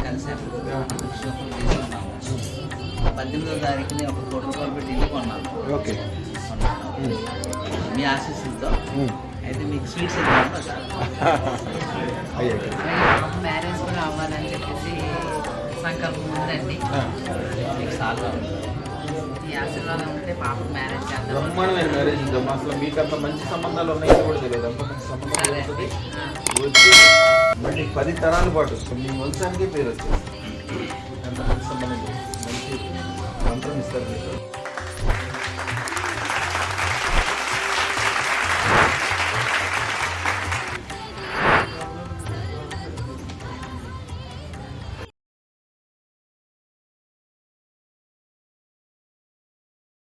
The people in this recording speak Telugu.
కలిసాము 18వ తారీఖుని ఒక ప్రోటోకాల్ పెట్టి ఇల్లు కొన్నాను. ఓకే, మీ ఆశీస్సులతో. అయితే మీకు స్వీట్స్ ఇద్దాం. మ్యారేజ్ కూడా అవ్వాలని చెప్పేసి సంకల్పం ఉందండి. మీకు సాల్వ్ అవ్వాలి. ఈ ఆశీర్వాదం ఉంటే పాప మ్యారేజ్ చేద్దాం. బ్రహ్మాండమైన మ్యారేజ్ ఉందమ్మా. అసలు మీకు అంత మంచి సంబంధాలు ఉన్నాయని కూడా తెలియదు. అంత మంచి సంబంధాలు వస్తుంది వచ్చి మళ్ళీ 10 తరాల పాటు మీ వంశానికే పేరు వచ్చేది. అంత మంచి సంబంధం, మంచి మంత్రం ఇస్తారు మీకు.